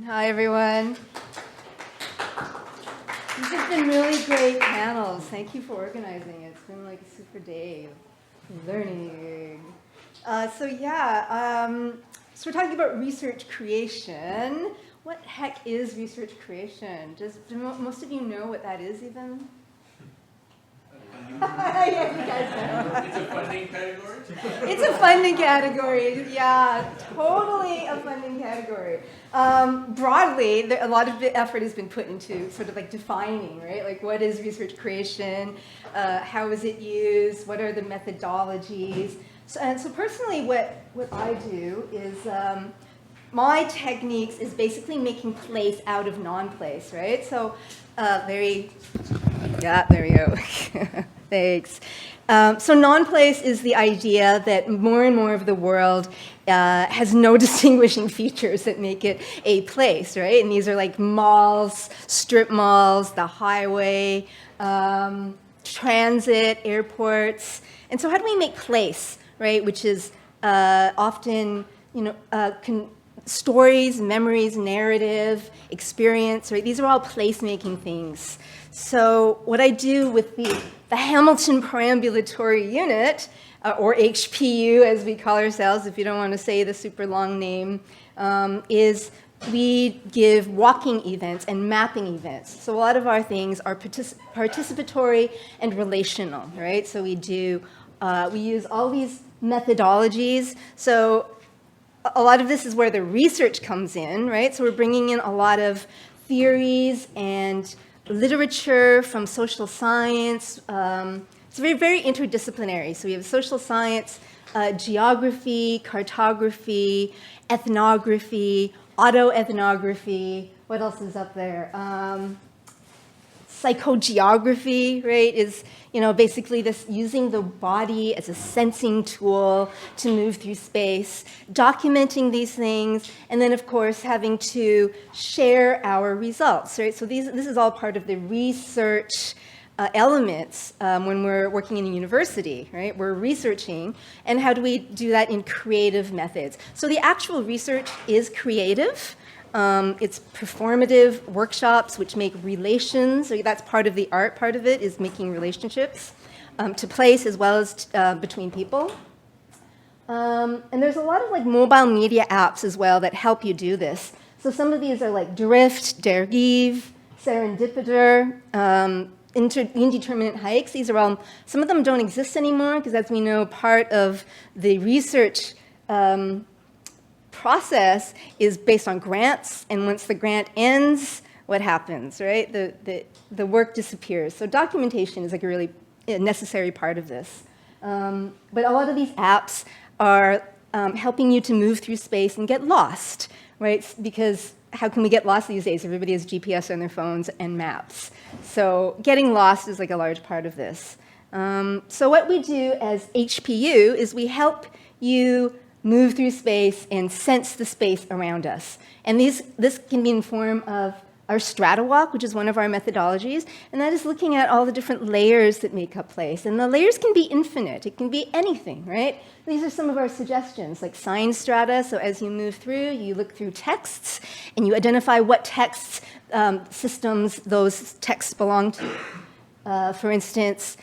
Hi, everyone. These have been really great panels. Thank you for organizing it. It's been like a super day of learning. So we're talking about research creation. What heck is research creation? Do most of you know what that is even? Yeah, you guys know. It's a funding category? It's a funding category, yeah, totally a funding category. Broadly, a lot of effort has been put into sort of like defining, right? Like what is research creation? How is it used? What are the methodologies? So personally, what I do is my techniques is basically making place out of non-place, right? So there we go. Thanks. So non-place is the idea that more and more of the world has no distinguishing features that make it a place, right? And these are like malls, strip malls, the highway, transit, airports. And so how do we make place, right? Which is often, stories, memories, narrative, experience, right? These are all place-making things. So what I do with the Hamilton Perambulatory Unit, or HPU as we call ourselves, if you don't want to say the super long name, is we give walking events and mapping events. So a lot of our things are participatory and relational, right? So we use all these methodologies. So a lot of this is where the research comes in, right? So we're bringing in a lot of theories and literature from social science. It's very, very interdisciplinary. So we have social science, geography, cartography, ethnography, autoethnography. What else is up there? Psychogeography, right, is basically this using the body as a sensing tool to move through space, documenting these things, and then of course having to share our results, right? So this is all part of the research elements when we're working in a university, right? We're researching, and how do we do that in creative methods? So the actual research is creative. It's performative workshops which make relations. So that's part of the art part of it, is making relationships to place as well as between people. And there's a lot of like mobile media apps as well that help you do this. So some of these are like Drift, Dergive, Serendipiter, Indeterminate Hikes. These are all, some of them don't exist anymore because, as we know, part of the research process is based on grants, and once the grant ends, what happens, right? The work disappears. So documentation is like a really necessary part of this. But a lot of these apps are helping you to move through space and get lost, right? Because how can we get lost these days? Everybody has GPS on their phones and maps. So getting lost is like a large part of this. So what we do as HPU is we help you move through space and sense the space around us. And this can be in form of our Strata Walk, which is one of our methodologies, and that is looking at all the different layers that make up place. And the layers can be infinite. It can be anything, right? These are some of our suggestions, like sign strata. So as you move through, you look through texts, and you identify what texts, systems those texts belong to. For instance,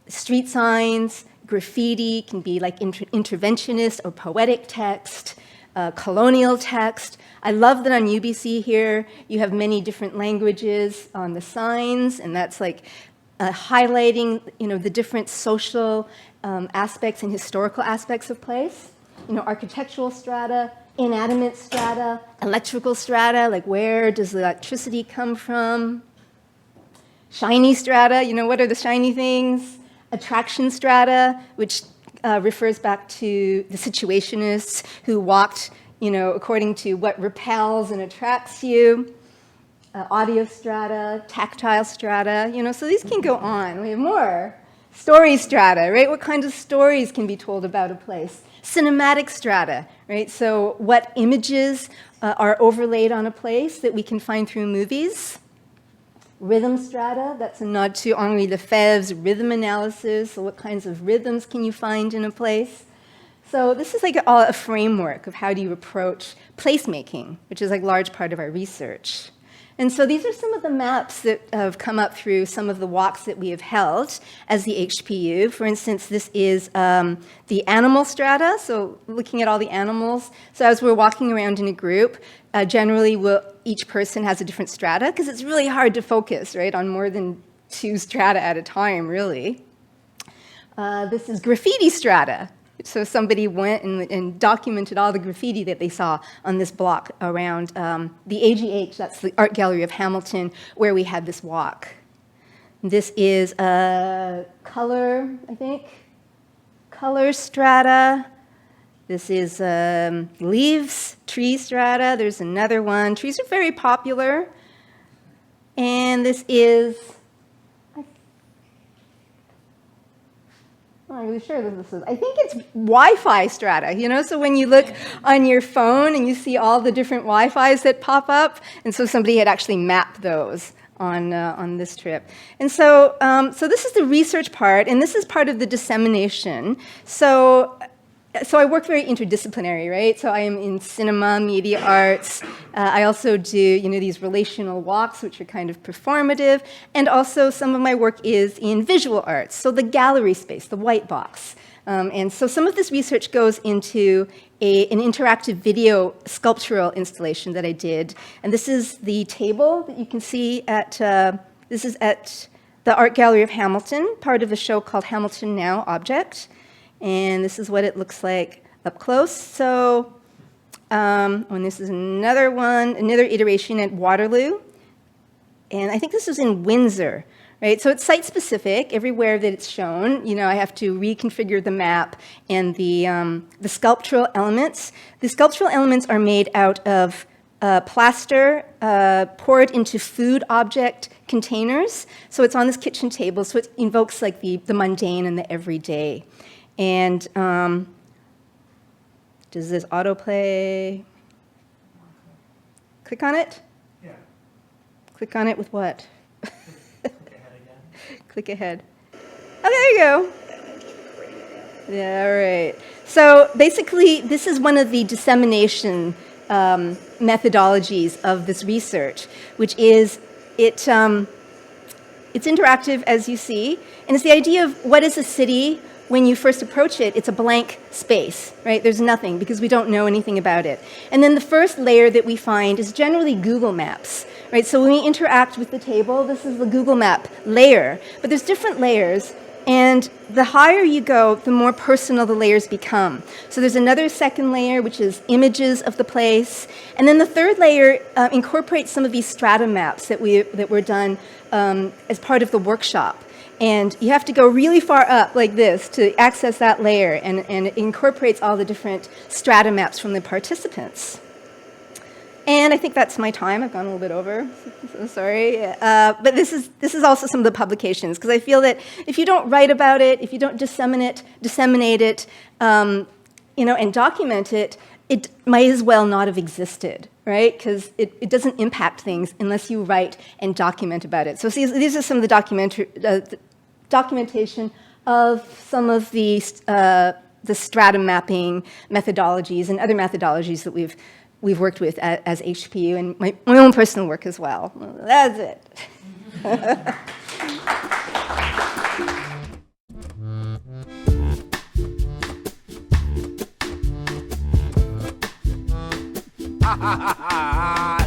street signs, graffiti can be like interventionist or poetic text, colonial text. I love that on UBC here you have many different languages on the signs, and that's like highlighting the different social aspects and historical aspects of place. Architectural strata, inanimate strata, electrical strata, like where does the electricity come from? Shiny strata, what are the shiny things? Attraction strata, which refers back to the situationists who walked, according to what repels and attracts you. Audio strata, tactile strata, so these can go on. We have more. Story strata, right? What kinds of stories can be told about a place? Cinematic strata, right? So what images are overlaid on a place that we can find through movies? Rhythm strata, that's a nod to Henri Lefebvre's rhythm analysis. So what kinds of rhythms can you find in a place? So this is like a framework of how do you approach placemaking, which is like a large part of our research. And so these are some of the maps that have come up through some of the walks that we have held as the HPU. For instance, this is the animal strata, so looking at all the animals. So as we're walking around in a group, generally each person has a different strata, because it's really hard to focus, right, on more than 2 strata at a time, really. This is graffiti strata. So somebody went and documented all the graffiti that they saw on this block around the AGH, that's the Art Gallery of Hamilton, where we had this walk. This is a color, I think, color strata. This is leaves, tree strata. There's another one. Trees are very popular. And this is, I'm not really sure what this is. I think it's Wi-Fi strata, you know? So when you look on your phone and you see all the different Wi-Fis that pop up, and so somebody had actually mapped those on this trip. And so, so this is the research part, and this is part of the dissemination. So I work very interdisciplinary, right? So I am in cinema, media arts. I also do, you know, these relational walks, which are kind of performative. And also some of my work is in visual arts, so the gallery space, the white box. And so some of this research goes into an interactive video sculptural installation that I did. And this is the table that you can see at, this is at the Art Gallery of Hamilton, part of a show called Hamilton Now Object. And this is what it looks like up close. So, and this is another one, another iteration at Waterloo. And I think this was in Windsor, right? So it's site-specific. Everywhere that it's shown, you know, I have to reconfigure the map and the sculptural elements. The sculptural elements are made out of plaster poured into food object containers. So it's on this kitchen table, so it invokes like the mundane and the everyday. And does this autoplay? Click on it? Yeah. Click on it with what? Click ahead again. Click ahead. Oh, there you go. Yeah, all right. So basically, this is one of the dissemination methodologies of this research, which is it's interactive, as you see, and it's the idea of what is a city. When you first approach it, it's a blank space, right? There's nothing because we don't know anything about it. And then the first layer that we find is generally Google Maps, right? So when we interact with the table, this is the Google Map layer. But there's different layers, and the higher you go, the more personal the layers become. So there's another second layer, which is images of the place. And then the third layer incorporates some of these strata maps that were done as part of the workshop. And you have to go really far up like this to access that layer, and it incorporates all the different strata maps from the participants. And I think that's my time. I've gone a little bit over, so sorry. But this is also some of the publications, because I feel that if you don't write about it, if you don't disseminate it, you know, and document it, it might as well not have existed, right? Because it doesn't impact things unless you write and document about it. So see, these are some of the documentation of some of the strata mapping methodologies and other methodologies that we've worked with as HPU, and my own personal work as well. That's it. Ha ha ha ha!